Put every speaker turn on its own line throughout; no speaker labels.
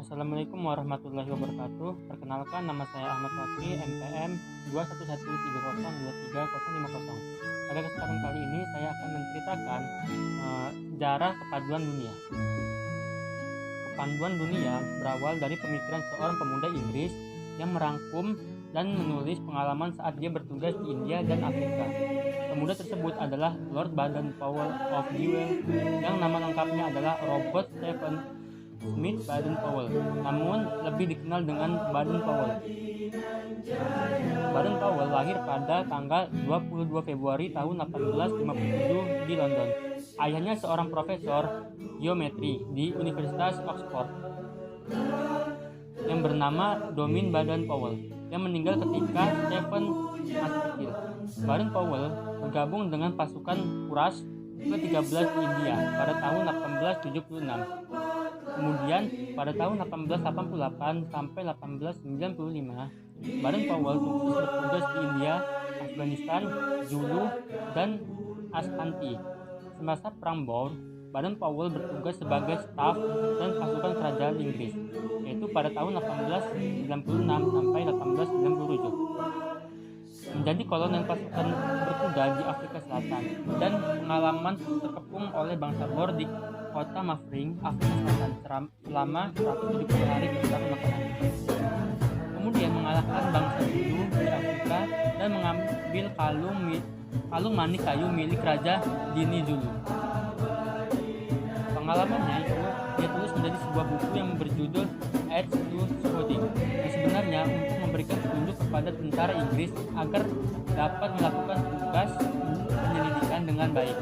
Assalamualaikum warahmatullahi wabarakatuh. Perkenalkan, nama saya Ahmad Fakri, NPM 21130230050. Pada kesempatan kali ini saya akan menceritakan sejarah kepaduan dunia. Kepaduan dunia berawal dari pemikiran seorang pemuda Inggris yang merangkum dan menulis pengalaman saat dia bertugas di India dan Afrika. Pemuda tersebut adalah Lord Baden-Powell of Dewey, yang nama lengkapnya adalah Robert Stephen Smith Baden-Powell, namun lebih dikenal dengan Baden-Powell. Baden-Powell lahir pada tanggal 22 Februari tahun 1857 di London. Ayahnya seorang profesor geometri di Universitas Oxford yang bernama Domin Baden-Powell, yang meninggal ketika Stephen masih kecil. Baden-Powell bergabung dengan pasukan Kuras ke-13 di India pada tahun 1876. Kemudian pada tahun 1888 sampai 1895, Baden-Powell bertugas di India, Afghanistan, Zulu, dan Ashanti. Semasa Perang Boer, Baden-Powell bertugas sebagai staf dan pasukan kerajaan Inggris, yaitu pada tahun 1896 sampai 1897. Menjadi kolonel pasukan berkuda di Afrika Selatan, dan pengalaman terkepung oleh bangsa Boer di kota Mafring, Afrika Selatan selama 170 hari setelah makanan. Kemudian mengalahkan bangsa Zulu di Afrika dan mengambil kalung manik kayu milik Raja Dini Zulu. Pengalamannya itu dia tulis menjadi sebuah buku yang berjudul Edge to Scouting, yang sebenarnya untuk memberikan petunjuk kepada tentara Inggris agar dapat melakukan tugas penyelidikan dengan baik.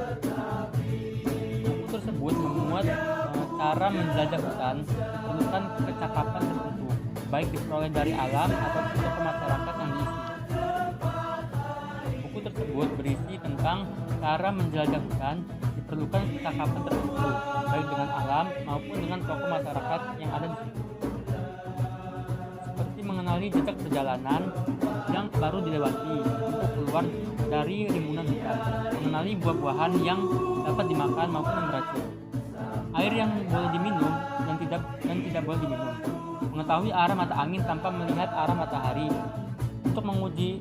Buku tersebut memuat cara menjelajah hutan diperlukan kecakapan tertentu, baik diperoleh dari alam atau tokoh masyarakat yang diisi. Buku tersebut berisi tentang cara menjelajah hutan diperlukan kecakapan tertentu, baik dengan alam maupun dengan tokoh masyarakat yang ada di situ. Seperti mengenali jejak perjalanan yang baru dilewati untuk keluar dari rimbunan hutan, mengenali buah-buahan yang dapat dimakan maupun yang beracun, air yang boleh diminum dan tidak boleh diminum, mengetahui arah mata angin tanpa melihat arah matahari. Untuk menguji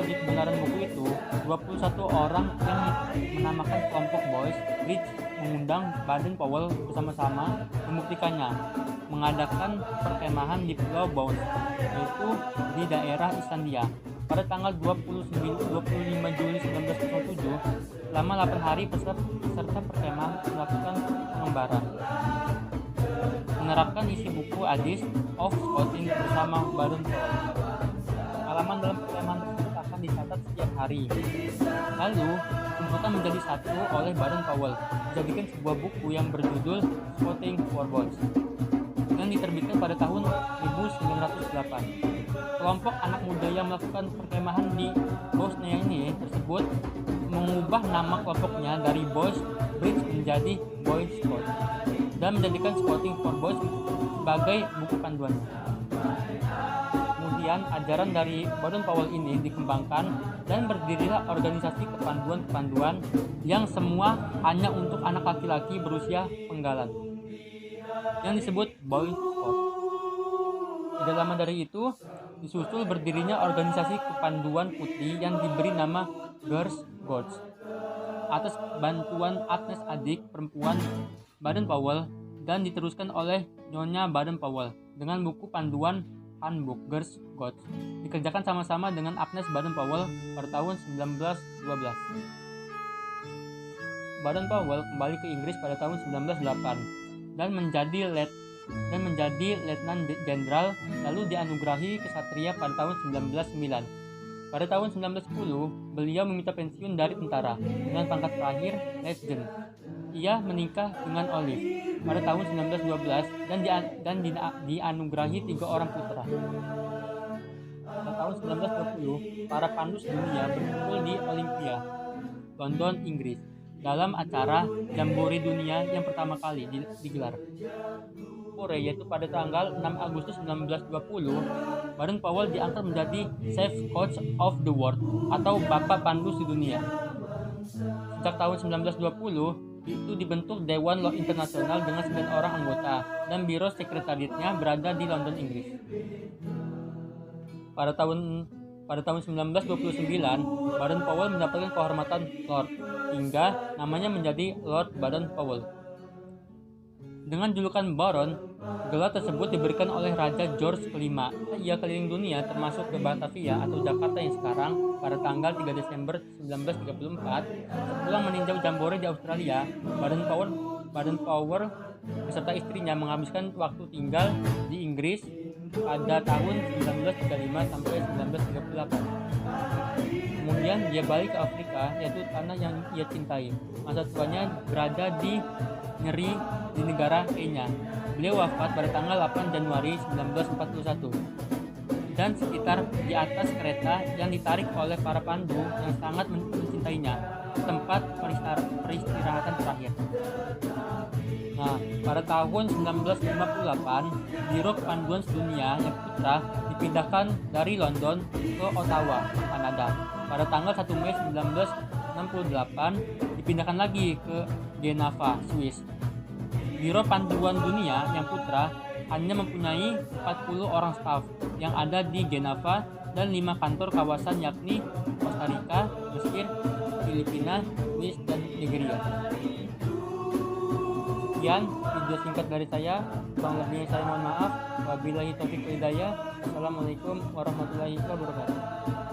kebenaran buku itu, 21 orang yang menamakan kelompok Boys Bridge mengundang Baden-Powell bersama-sama membuktikannya, mengadakan perkemahan di Pulau Bones, yaitu di daerah Islandia, pada tanggal 25 Juli 1907. Selama 8 hari peserta perkemahan melakukan pengembara, menerapkan isi buku Addis of Scouting bersama Baden-Powell. Pengalaman dalam perkemahan tersebut akan dicatat setiap hari. Lalu dikumpulkan menjadi satu oleh Baden-Powell, dijadikan sebuah buku yang berjudul Scouting for Boys, yang diterbitkan pada tahun 1908. Kelompok anak muda yang melakukan perkemahan di Bosnia ini tersebut mengubah nama kelompoknya dari Boys Bridge menjadi Boy Scout dan menjadikan Scouting for Boys sebagai buku panduannya. Kemudian ajaran dari Baden-Powell ini dikembangkan dan berdirilah organisasi kepanduan-kepanduan yang semua hanya untuk anak laki-laki berusia penggalan, yang disebut Boy Scout. Tidak lama dari itu disusul berdirinya organisasi kepanduan putih yang diberi nama Girl Scouts atas bantuan Agnes, adik perempuan Baden-Powell, dan diteruskan oleh Nyonya Baden-Powell dengan buku panduan Handbook Girl Scouts, dikerjakan sama-sama dengan Agnes Baden-Powell pada tahun 1912. Baden-Powell kembali ke Inggris pada tahun 1908 dan menjadi letnan jenderal, lalu dianugerahi kesatria pada tahun 1909. Pada tahun 1910, beliau meminta pensiun dari tentara dengan pangkat terakhir Letjen. Ia menikah dengan Olive pada tahun 1912 dan dianugerahi 3 orang putra. Pada tahun 1920, para pandus dunia berkumpul di Olympia, London, Inggris, dalam acara Jambore Dunia yang pertama kali digelar. Yaitu pada tanggal 6 Agustus 1920, Baden-Powell diangkat menjadi Chief Coach of the World atau Bapak Pandu Dunia. Sejak tahun 1920, itu dibentuk Dewan Law Internasional dengan 9 orang anggota dan biro sekretariatnya berada di London, Inggris. Pada tahun 1929, Baden-Powell mendapatkan kehormatan Lord hingga namanya menjadi Lord Baden-Powell. Dengan julukan Baron, gelar tersebut diberikan oleh Raja George V. Ia keliling dunia termasuk ke Batavia atau Jakarta yang sekarang pada tanggal 3 Desember 1934. Sepulang meninjau jambore di Australia, Baden-Powell beserta istrinya menghabiskan waktu tinggal di Inggris pada tahun 1935 sampai 1938. Kemudian dia balik ke Afrika, yaitu tanah yang ia cintai. Masa tuanya berada di Nyeri di negara Kenya. Beliau wafat pada tanggal 8 Januari 1941 dan sekitar di atas kereta yang ditarik oleh para pandu yang sangat mencintainya, tempat peristirahatan terakhir. Nah, pada tahun 1958, Biro Kepanduan Dunia yang Putra dipindahkan dari London ke Ottawa, Kanada. Pada tanggal 1 Mei 1968, dipindahkan lagi ke Geneva, Swiss. Biro Panduan Dunia yang Putra hanya mempunyai 40 orang staf yang ada di Geneva dan 5 kantor kawasan yakni Costa Rica, Mesir, Filipina, Swiss, dan Nigeria. Sekian video singkat dari saya. Kurang lebihnya saya mohon maaf. Wabillahi taufiq wal hidayah. Wassalamualaikum warahmatullahi wabarakatuh.